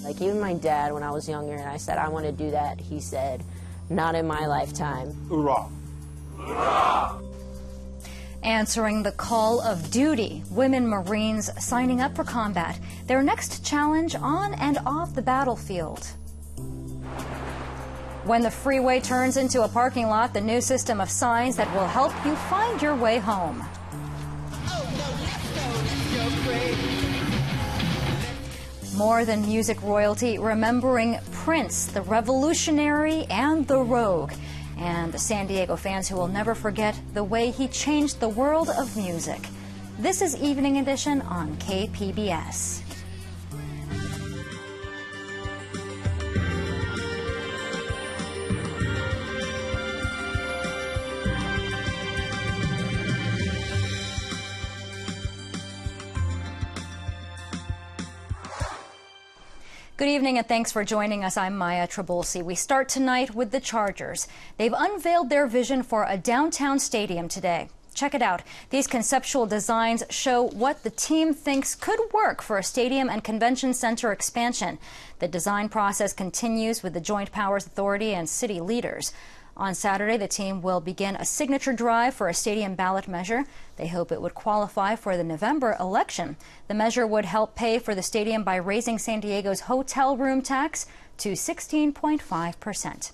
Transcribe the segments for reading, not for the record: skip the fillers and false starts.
Like, even my dad, when I was younger and I said, I want to do that, he said, not in my lifetime. Hoorah! Hoorah! Answering the call of duty, women Marines signing up for combat. Their next challenge on and off the battlefield. When the freeway turns into a parking lot, the new system of signs that will help you find your way home. More than music royalty, remembering Prince, the revolutionary and the rogue, and the San Diego fans who will never forget the way he changed the world of music. This is Evening Edition on KPBS. Good evening and thanks for joining us. I'm Maya Trabulsi. We start tonight with the Chargers. They've unveiled their vision for a downtown stadium today. Check it out. These conceptual designs show what the team thinks could work for a stadium and convention center expansion. The design process continues with the Joint Powers Authority and city leaders. On Saturday, the team will begin a signature drive for a stadium ballot measure. They hope it would qualify for the November election. The measure would help pay for the stadium by raising San Diego's hotel room tax to 16.5%.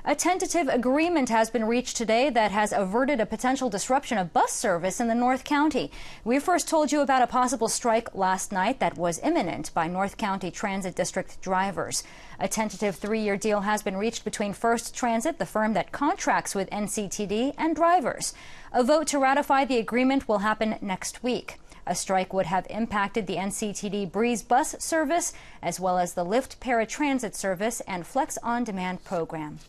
A tentative agreement has been reached today that has averted a potential disruption of bus service in the North County. We first told you about a possible strike last night that was imminent by North County Transit District drivers. A tentative 3-year deal has been reached between First Transit, the firm that contracts with NCTD, and drivers. A vote to ratify the agreement will happen next week. A strike would have impacted the NCTD Breeze bus service, as well as the Lyft paratransit service and Flex On Demand program.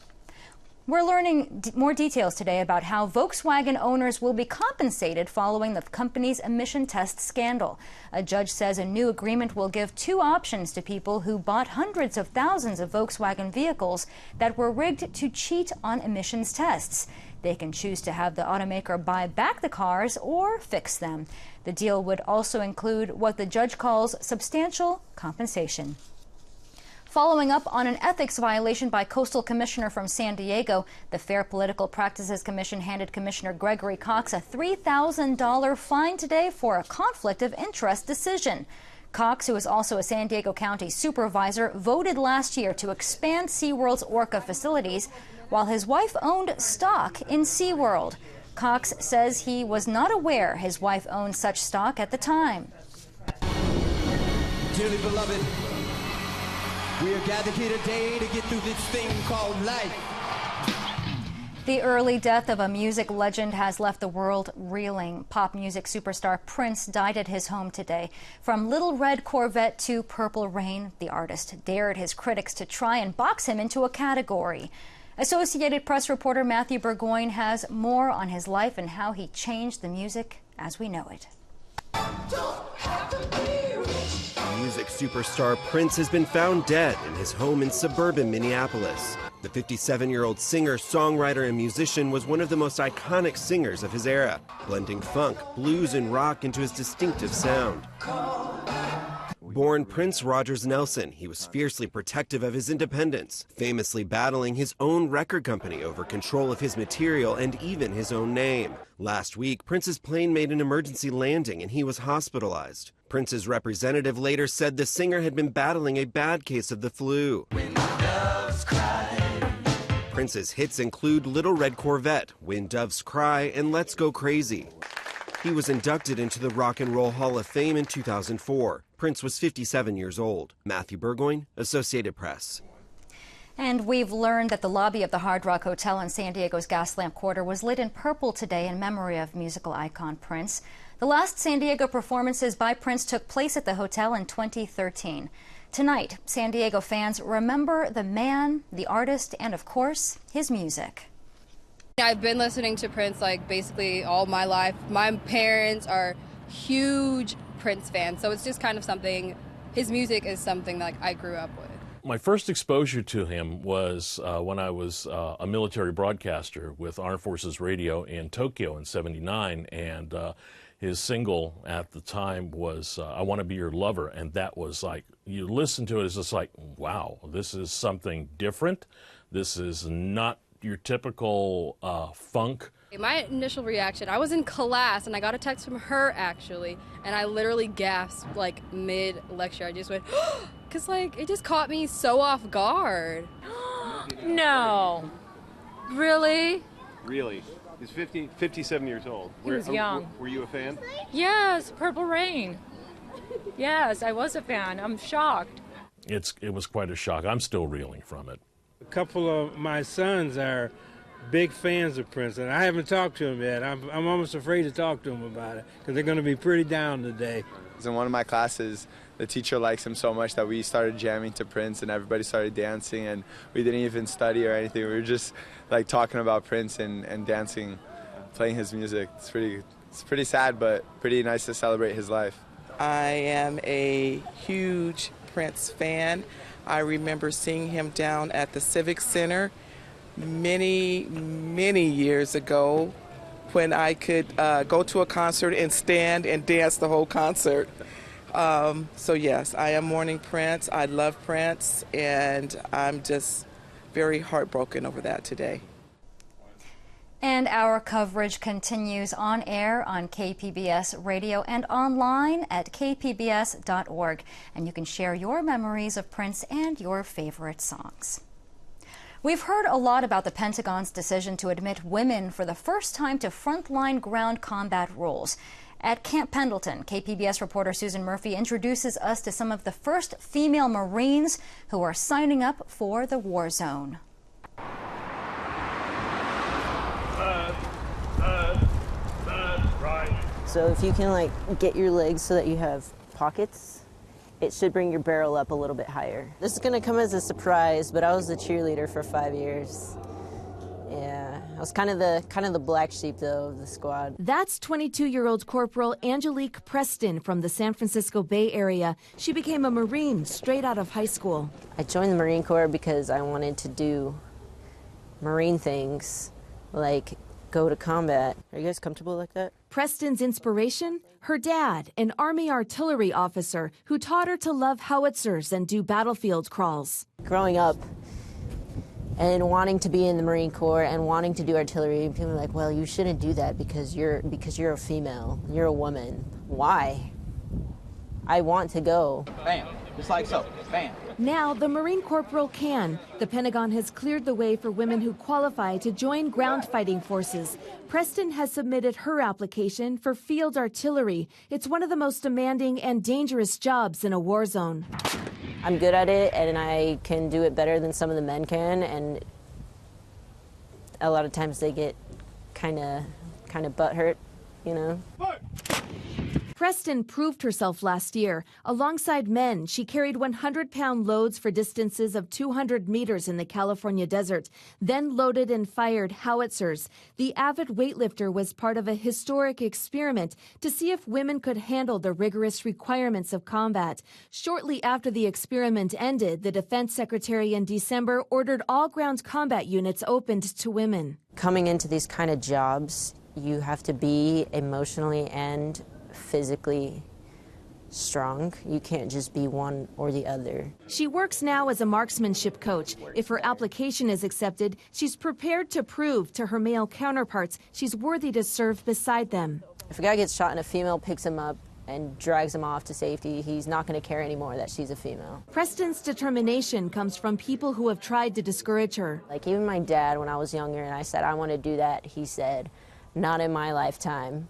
We're learning more details today about how Volkswagen owners will be compensated following the company's emission test scandal. A judge says a new agreement will give 2 options to people who bought hundreds of thousands of Volkswagen vehicles that were rigged to cheat on emissions tests. They can choose to have the automaker buy back the cars or fix them. The deal would also include what the judge calls substantial compensation. Following up on an ethics violation by Coastal Commissioner from San Diego, the Fair Political Practices Commission handed Commissioner Gregory Cox a $3,000 fine today for a conflict of interest decision. Cox, who is also a San Diego County supervisor, voted last year to expand SeaWorld's Orca facilities while his wife owned stock in SeaWorld. Cox says he was not aware his wife owned such stock at the time. Dearly beloved, we are gathered here today to get through this thing called life. The early death of a music legend has left the world reeling. Pop music superstar Prince died at his home today. From Little Red Corvette to Purple Rain, the artist dared his critics to try and box him into a category. Associated Press reporter Matthew Burgoyne has more on his life and how he changed the music as we know it. Music superstar Prince has been found dead in his home in suburban Minneapolis. The 57-year-old singer, songwriter, and musician was one of the most iconic singers of his era, blending funk, blues, and rock into his distinctive sound. Born Prince Rogers Nelson, he was fiercely protective of his independence, famously battling his own record company over control of his material and even his own name. Last week, Prince's plane made an emergency landing and he was hospitalized. Prince's representative later said the singer had been battling a bad case of the flu. When Doves Cry. Prince's hits include Little Red Corvette, When Doves Cry, and Let's Go Crazy. He was inducted into the Rock and Roll Hall of Fame in 2004. Prince was 57 years old. Matthew Burgoyne, Associated Press. And we've learned that the lobby of the Hard Rock Hotel in San Diego's Gaslamp Quarter was lit in purple today in memory of musical icon Prince. The last San Diego performances by Prince took place at the hotel in 2013. Tonight, San Diego fans remember the man, the artist, and of course, his music. I've been listening to Prince basically all my life. My parents are huge Prince fans, so it's just kind of something, his music is something that I grew up with. My first exposure to him was when I was a military broadcaster with Armed Forces Radio in Tokyo in '79, and his single at the time was I Want to Be Your Lover, and that was like, you listen to it, it's just like, wow, this is something different. This is not your typical funk. My initial reaction, I was in class and I got a text from her actually, and I literally gasped like mid-lecture. I just went, because like it just caught me so off guard. No. Really? Really? He's 57 years old. He was young. Were you a fan? Yes, Purple Rain. Yes, I was a fan. I'm shocked. It was quite a shock. I'm still reeling from it. A couple of my sons are big fans of Prince, and I haven't talked to them yet. I'm almost afraid to talk to them about it because they're going to be pretty down today. In one of my classes, the teacher likes him so much that we started jamming to Prince, and everybody started dancing, and we didn't even study or anything. We were just like talking about Prince and dancing, playing his music. It's pretty sad, but pretty nice to celebrate his life. I am a huge Prince fan. I remember seeing him down at the Civic Center many years ago when I could go to a concert and stand and dance the whole concert. So yes, I am mourning Prince. I love Prince, and I'm just very heartbroken over that today. And our coverage continues on air on KPBS radio and online at kpbs.org. And you can share your memories of Prince and your favorite songs. We've heard a lot about the Pentagon's decision to admit women for the first time to frontline ground combat roles. At Camp Pendleton, KPBS reporter Susan Murphy introduces us to some of the first female Marines who are signing up for the war zone. So if you can like get your legs so that you have pockets, it should bring your barrel up a little bit higher. This is gonna come as a surprise, but I was the cheerleader for 5 years. Yeah, I was kind of the black sheep though of the squad. That's 22-year-old Corporal Angelique Preston from the San Francisco Bay Area. She became a Marine straight out of high school. I joined the Marine Corps because I wanted to do Marine things, like go to combat. Are you guys comfortable like that? Preston's inspiration? Her dad, an Army artillery officer who taught her to love howitzers and do battlefield crawls. Growing up and wanting to be in the Marine Corps and wanting to do artillery, people are like, well, you shouldn't do that because you're a female, you're a woman. Why? I want to go. Bam, just like so, bam. Now, the Marine Corporal can. The Pentagon has cleared the way for women who qualify to join ground fighting forces. Preston has submitted her application for field artillery. It's one of the most demanding and dangerous jobs in a war zone. I'm good at it, and I can do it better than some of the men can, and a lot of times they get kind of butthurt, you know? Preston proved herself last year. Alongside men, she carried 100-pound loads for distances of 200 meters in the California desert, then loaded and fired howitzers. The avid weightlifter was part of a historic experiment to see if women could handle the rigorous requirements of combat. Shortly after the experiment ended, the Defense Secretary in December ordered all ground combat units opened to women. Coming into these kind of jobs, you have to be emotionally and physically strong. You can't just be one or the other. She works now as a marksmanship coach. If her application is accepted, she's prepared to prove to her male counterparts she's worthy to serve beside them. If a guy gets shot and a female picks him up and drags him off to safety, he's not going to care anymore that she's a female. Preston's determination comes from people who have tried to discourage her. Like even my dad, when I was younger and I said, I want to do that, he said, not in my lifetime.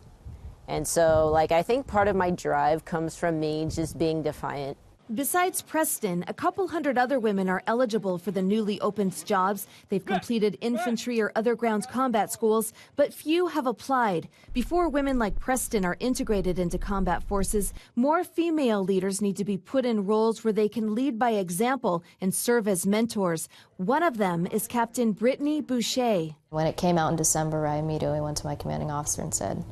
And so, like, I think part of my drive comes from me just being defiant. Besides Preston, a couple hundred other women are eligible for the newly opened jobs. They've completed infantry or other ground combat schools, but few have applied. Before women like Preston are integrated into combat forces, more female leaders need to be put in roles where they can lead by example and serve as mentors. One of them is Captain Brittany Boucher. When it came out in December, I immediately went to my commanding officer and said,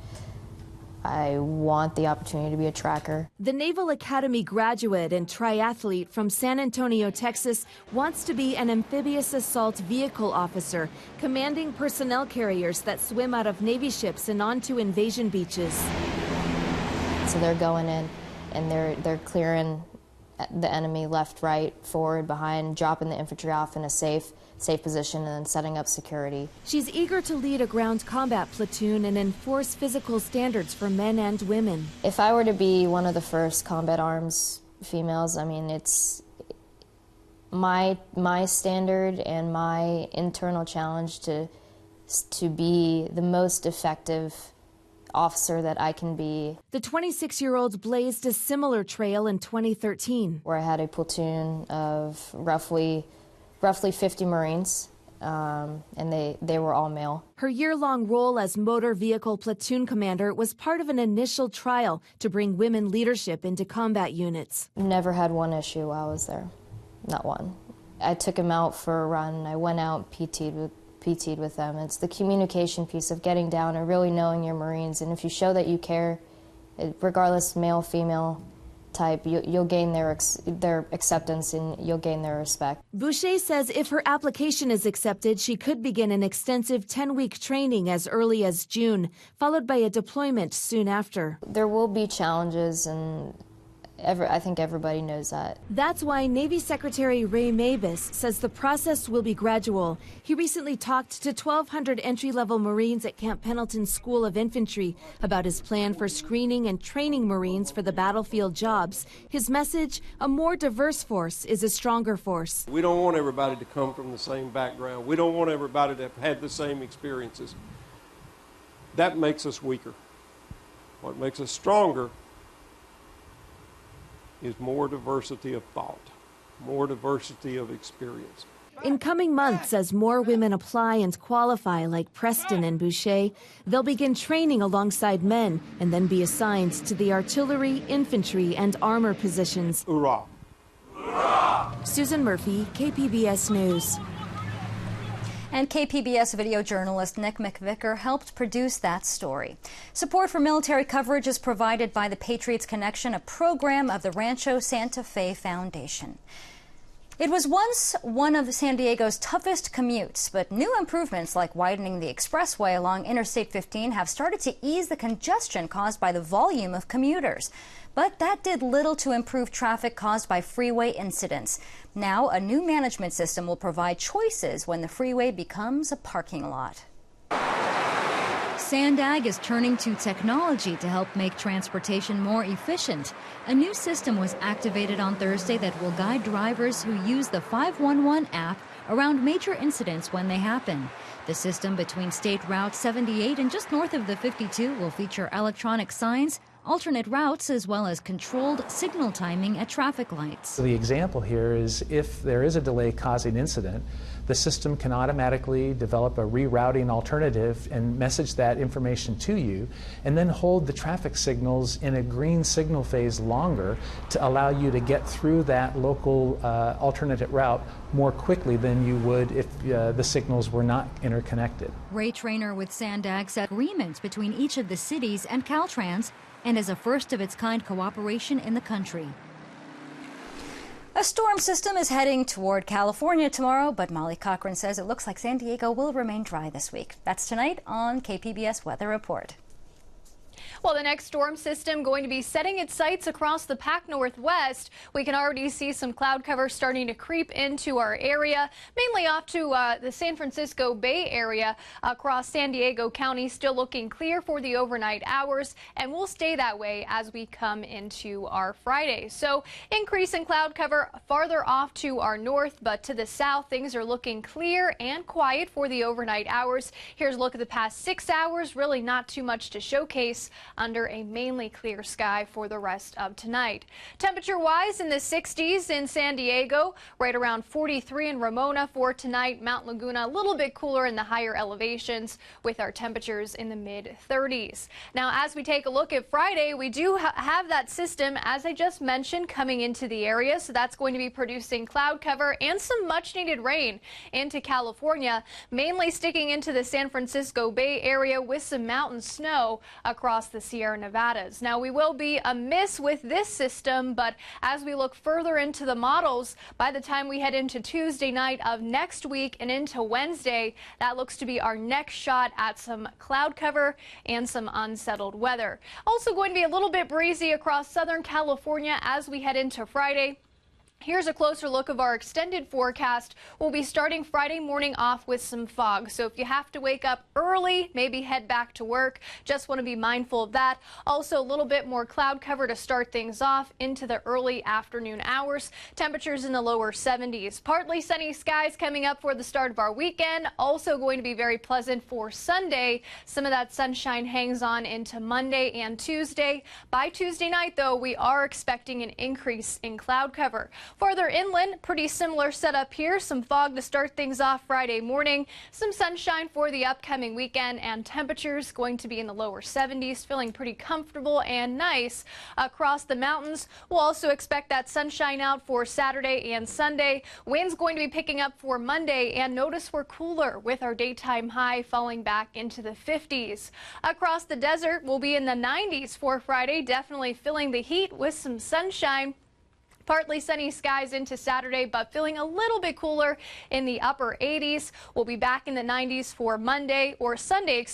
I want the opportunity to be a tracker. The Naval Academy graduate and triathlete from San Antonio, Texas, wants to be an amphibious assault vehicle officer, commanding personnel carriers that swim out of Navy ships and onto invasion beaches. So they're going in and they're clearing the enemy left, right, forward, behind, dropping the infantry off in a safe position, and then setting up security. She's eager to lead a ground combat platoon and enforce physical standards for men and women. If I were to be one of the first combat arms females, I mean, it's my standard and my internal challenge to be the most effective officer that I can be. The 26-year-old blazed a similar trail in 2013, where I had a platoon of roughly 50 Marines, and they were all male. Her year-long role as motor vehicle platoon commander was part of an initial trial to bring women leadership into combat units. Never had one issue while I was there, not one. I took him out for a run. I went out PT'd with them. It's the communication piece of getting down and really knowing your Marines, and if you show that you care, regardless male, female type, you'll gain their acceptance and you'll gain their respect. Boucher says if her application is accepted, she could begin an extensive 10-week training as early as June, followed by a deployment soon after. There will be challenges, and I think everybody knows that. That's why Navy Secretary Ray Mabus says the process will be gradual. He recently talked to 1,200 entry-level Marines at Camp Pendleton School of Infantry about his plan for screening and training Marines for the battlefield jobs. His message, a more diverse force is a stronger force. We don't want everybody to come from the same background. We don't want everybody to have had the same experiences. That makes us weaker. What makes us stronger is more diversity of thought, more diversity of experience. In coming months, as more women apply and qualify like Preston and Boucher, they'll begin training alongside men and then be assigned to the artillery, infantry, and armor positions. Hoorah! Hoorah! Susan Murphy, KPBS News. And KPBS video journalist Nick McVicker helped produce that story. Support for military coverage is provided by the Patriots Connection, a program of the Rancho Santa Fe Foundation. It was once one of San Diego's toughest commutes, but new improvements like widening the expressway along Interstate 15 have started to ease the congestion caused by the volume of commuters. But that did little to improve traffic caused by freeway incidents. Now, a new management system will provide choices when the freeway becomes a parking lot. Sandag is turning to technology to help make transportation more efficient. A new system was activated on Thursday that will guide drivers who use the 511 app around major incidents when they happen. The system between State Route 78 and just north of the 52 will feature electronic signs, alternate routes, as well as controlled signal timing at traffic lights. The example here is if there is a delay causing incident, the system can automatically develop a rerouting alternative and message that information to you, and then hold the traffic signals in a green signal phase longer to allow you to get through that local alternate route more quickly than you would if the signals were not interconnected. Ray Traynor with Sandag said agreements between each of the cities and Caltrans, and is a first-of-its-kind cooperation in the country. A storm system is heading toward California tomorrow, but Molly Cochran says it looks like San Diego will remain dry this week. That's tonight on KPBS Weather Report. Well, the next storm system going to be setting its sights across the Pac Northwest. We can already see some cloud cover starting to creep into our area, mainly off to the San Francisco Bay Area. Across San Diego County, still looking clear for the overnight hours, and will stay that way as we come into our Friday. So increase in cloud cover farther off to our north, but to the south, things are looking clear and quiet for the overnight hours. Here's a look at the past 6 hours. Really not too much to showcase under a mainly clear sky for the rest of tonight. Temperature-wise, in the 60s in San Diego, right around 43 in Ramona for tonight. Mount Laguna a little bit cooler in the higher elevations with our temperatures in the mid-30s. Now, as we take a look at Friday, we do have that system, as I just mentioned, coming into the area. So that's going to be producing cloud cover and some much-needed rain into California, mainly sticking into the San Francisco Bay Area with some mountain snow across the Sierra Nevadas. Now, we will be amiss with this system, but as we look further into the models, by the time we head into Tuesday night of next week and into Wednesday, that looks to be our next shot at some cloud cover and some unsettled weather. Also going to be a little bit breezy across Southern California as we head into Friday. Here's a closer look of our extended forecast. We'll be starting Friday morning off with some fog. So if you have to wake up early, maybe head back to work. Just want to be mindful of that. Also a little bit more cloud cover to start things off into the early afternoon hours. Temperatures in the lower 70s. Partly sunny skies coming up for the start of our weekend. Also going to be very pleasant for Sunday. Some of that sunshine hangs on into Monday and Tuesday. By Tuesday night, though, we are expecting an increase in cloud cover. Farther inland, pretty similar setup here. Some fog to start things off Friday morning. Some sunshine for the upcoming weekend, and temperatures going to be in the lower 70s, feeling pretty comfortable and nice across the mountains. We'll also expect that sunshine out for Saturday and Sunday. Winds going to be picking up for Monday, and notice we're cooler with our daytime high falling back into the 50s. Across the desert, we'll be in the 90s for Friday, definitely feeling the heat with some sunshine. Partly sunny skies into Saturday, but feeling a little bit cooler in the upper 80s. We'll be back in the 90s for Monday or Sunday,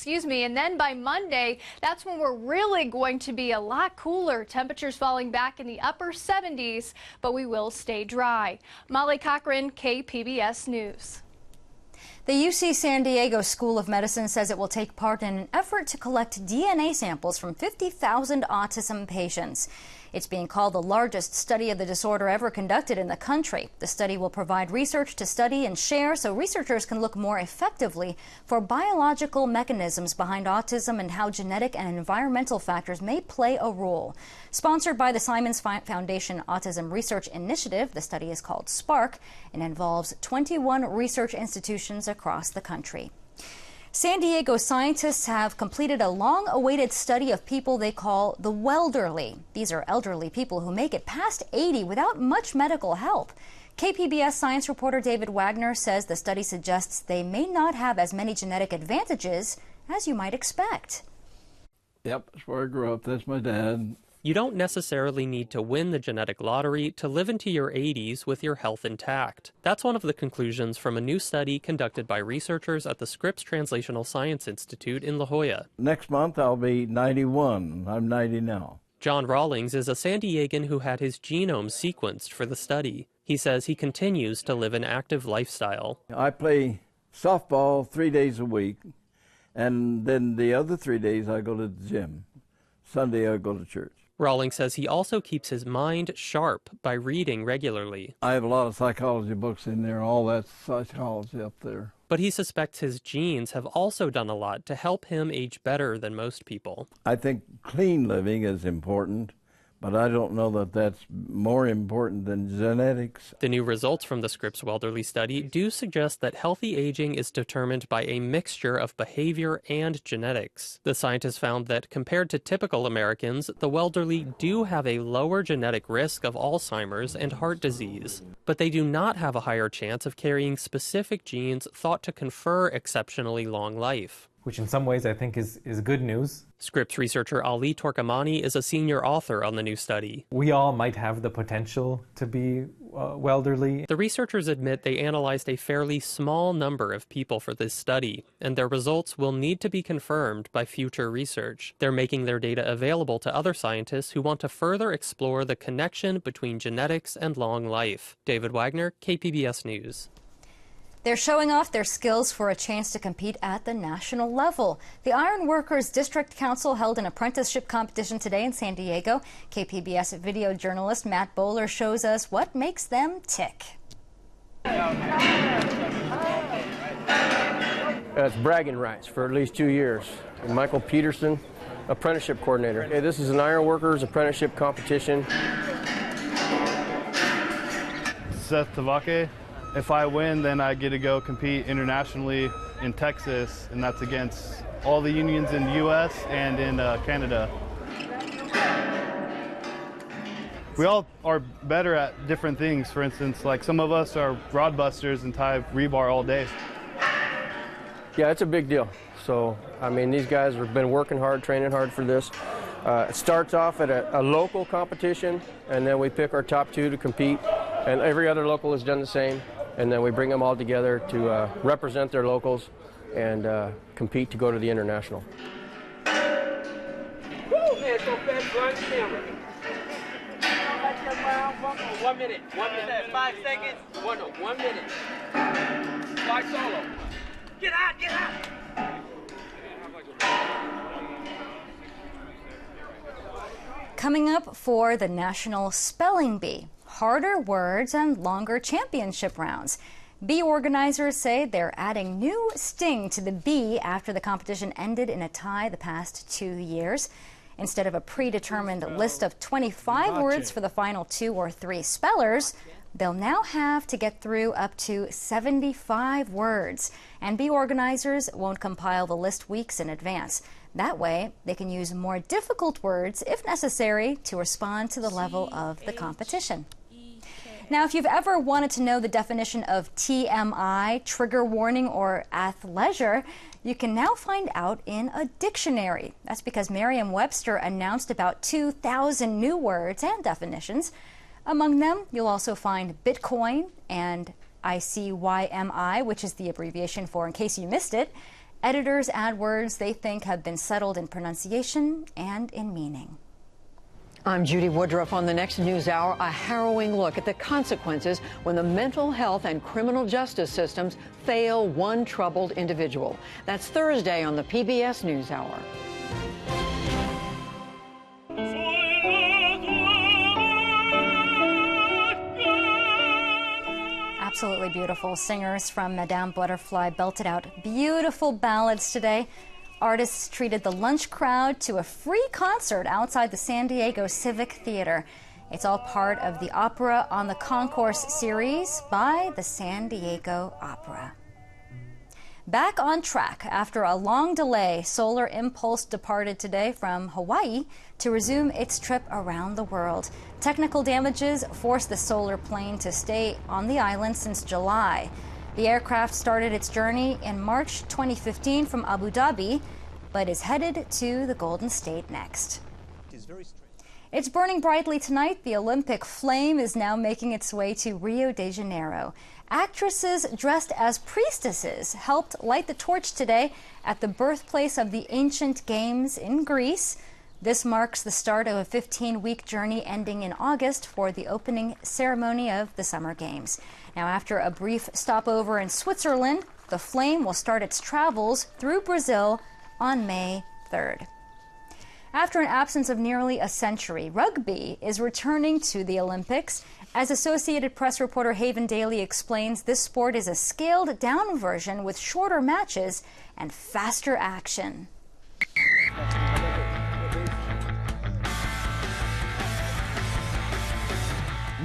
and then by Monday, that's when we're really going to be a lot cooler. Temperatures falling back in the upper 70s, but we will stay dry. Molly Cochran, KPBS News. The UC San Diego School of Medicine says it will take part in an effort to collect DNA samples from 50,000 autism patients. It's being called the largest study of the disorder ever conducted in the country. The study will provide research to study and share so researchers can look more effectively for biological mechanisms behind autism and how genetic and environmental factors may play a role. Sponsored by the Simons Foundation Autism Research Initiative, the study is called SPARK and involves 21 research institutions across the country. San Diego scientists have completed a long-awaited study of people they call the Welderly. These are elderly people who make it past 80 without much medical help. KPBS science reporter David Wagner says the study suggests they may not have as many genetic advantages as you might expect. Yep, that's where I grew up. That's my dad. You don't necessarily need to win the genetic lottery to live into your 80s with your health intact. That's one of the conclusions from a new study conducted by researchers at the Scripps Translational Science Institute in La Jolla. Next month I'll be 91. I'm 90 now. John Rawlings is a San Diegan who had his genome sequenced for the study. He says he continues to live an active lifestyle. I play softball 3 days a week, and then the other 3 days I go to the gym. Sunday I go to church. Rawlings says he also keeps his mind sharp by reading regularly. I have a lot of psychology books in there, all that psychology up there. But he suspects his genes have also done a lot to help him age better than most people. I think clean living is important, but I don't know that that's more important than genetics. The new results from the Scripps Welderly study do suggest that healthy aging is determined by a mixture of behavior and genetics. The scientists found that compared to typical Americans, the Welderly do have a lower genetic risk of Alzheimer's and heart disease, but they do not have a higher chance of carrying specific genes thought to confer exceptionally long life. Which in some ways I think is good news. Scripps researcher Ali Torkamani is a senior author on the new study. We all might have the potential to be Welderly. The researchers admit they analyzed a fairly small number of people for this study, and their results will need to be confirmed by future research. They're making their data available to other scientists who want to further explore the connection between genetics and long life. David Wagner, KPBS News. They're showing off their skills for a chance to compete at the national level. The Iron Workers District Council held an apprenticeship competition today in San Diego. KPBS video journalist Matt Bowler shows us what makes them tick. That's bragging rights for at least 2 years. And Michael Peterson, apprenticeship coordinator. Okay, this is an Iron Workers apprenticeship competition. Seth Tavake. If I win, then I get to go compete internationally in Texas, and that's against all the unions in the U.S. and in Canada. We all are better at different things. For instance, like some of us are rod busters and tie rebar all day. Yeah, it's a big deal. So, I mean, these guys have been working hard, training hard for this. It starts off at a local competition, and then we pick our top 2 to compete, and every other local has done the same, and then we bring them all together to represent their locals and compete to go to the international. Woo, man, so fast, blind camera. 1 minute. 5 seconds. 1 minute. Fly solo. Get out. Coming up for the National Spelling Bee, harder words and longer championship rounds. Bee organizers say they're adding new sting to the bee after the competition ended in a tie the past 2 years. Instead of a predetermined list of 25 words for the final 2 or 3 spellers, they'll now have to get through up to 75 words. And bee organizers won't compile the list weeks in advance. That way, they can use more difficult words, if necessary, to respond to the level of the competition. Now, if you've ever wanted to know the definition of TMI, trigger warning, or athleisure, you can now find out in a dictionary. That's because Merriam-Webster announced about 2,000 new words and definitions. Among them, you'll also find Bitcoin and ICYMI, which is the abbreviation for in case you missed it. Editors add words they think have been settled in pronunciation and in meaning. I'm Judy Woodruff. On the next News Hour, a harrowing look at the consequences when the mental health and criminal justice systems fail one troubled individual. That's Thursday on the PBS News Hour. Absolutely beautiful. Singers from Madame Butterfly belted out beautiful ballads today. Artists treated the lunch crowd to a free concert outside the San Diego Civic Theater. It's all part of the Opera on the Concourse series by the San Diego Opera. Back on track after a long delay, Solar Impulse departed today from Hawaii to resume its trip around the world. Technical damages forced the solar plane to stay on the island since July. The aircraft started its journey in March 2015 from Abu Dhabi, but is headed to the Golden State next. It's burning brightly tonight. The Olympic flame is now making its way to Rio de Janeiro. Actresses dressed as priestesses helped light the torch today at the birthplace of the ancient games in Greece. This marks the start of a 15-week journey ending in August for the opening ceremony of the Summer Games. Now, after a brief stopover in Switzerland, the flame will start its travels through Brazil on May 3rd. After an absence of nearly a century, rugby is returning to the Olympics. As Associated Press reporter Haven Daly explains, this sport is a scaled-down version with shorter matches and faster action.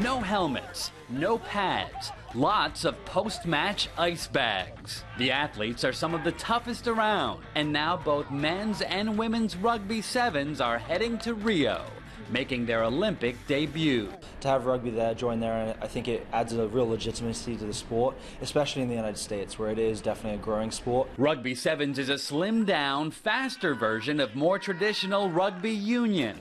No helmets, no pads, lots of post-match ice bags. The athletes are some of the toughest around, and now both men's and women's rugby sevens are heading to Rio, making their Olympic debut. To have rugby there, join there, I think it adds a real legitimacy to the sport, especially in the United States, where it is definitely a growing sport. Rugby sevens is a slimmed-down, faster version of more traditional rugby union,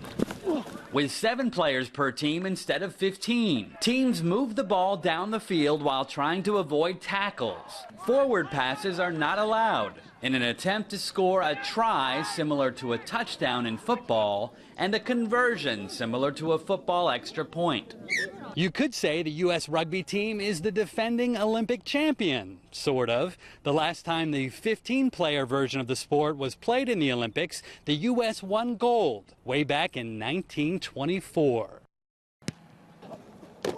with 7 players per team instead of 15. Teams move the ball down the field while trying to avoid tackles. Forward passes are not allowed in an attempt to score a try similar to a touchdown in football and a conversion similar to a football extra point. You could say the U.S. rugby team is the defending Olympic champion, sort of. The last time the 15-player version of the sport was played in the Olympics, the U.S. won gold way back in 1924.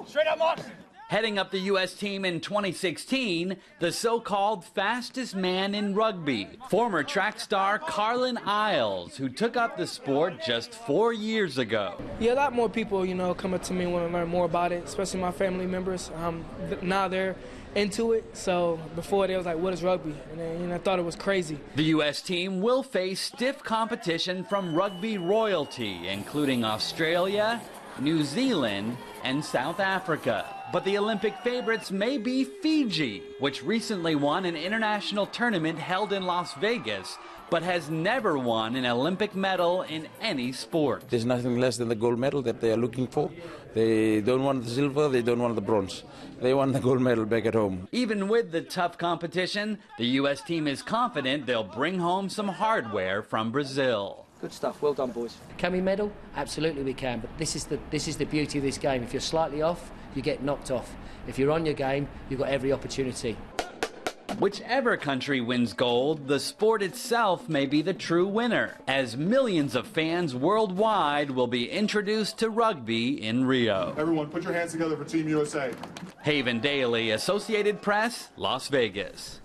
Straight up, Mark. Heading up the U.S. team in 2016, the so-called fastest man in rugby, former track star Carlin Isles, who took up the sport just 4 years ago. Yeah, a lot more people, come up to me and want to learn more about it, especially my family members. Now they're into it, so before they was like, what is rugby? And then, I thought it was crazy. The U.S. team will face stiff competition from rugby royalty, including Australia, New Zealand, and South Africa. But the Olympic favorites may be Fiji, which recently won an international tournament held in Las Vegas but has never won an Olympic medal in any sport. There's nothing less than the gold medal that they are looking for. They don't want the silver, they don't want the bronze. They want the gold medal back at home. Even with the tough competition, the U.S. team is confident they'll bring home some hardware from Brazil. Good stuff. Well done, boys. Can we medal? Absolutely we can, but this is the beauty of this game. If you're slightly off, you get knocked off. If you're on your game, you've got every opportunity. Whichever country wins gold, the sport itself may be the true winner, as millions of fans worldwide will be introduced to rugby in Rio. Everyone, put your hands together for Team USA. Haven Daily, Associated Press, Las Vegas.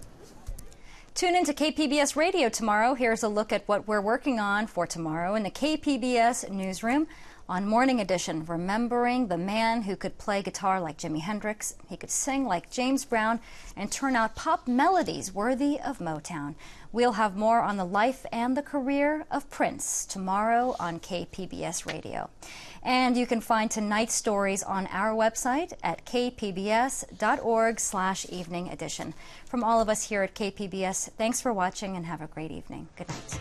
Tune into KPBS Radio tomorrow. Here's a look at what we're working on for tomorrow in the KPBS newsroom. On Morning Edition, remembering the man who could play guitar like Jimi Hendrix, he could sing like James Brown, and turn out pop melodies worthy of Motown. We'll have more on the life and the career of Prince tomorrow on KPBS Radio. And you can find tonight's stories on our website at kpbs.org/evening edition. From all of us here at KPBS, thanks for watching and have a great evening. Good night.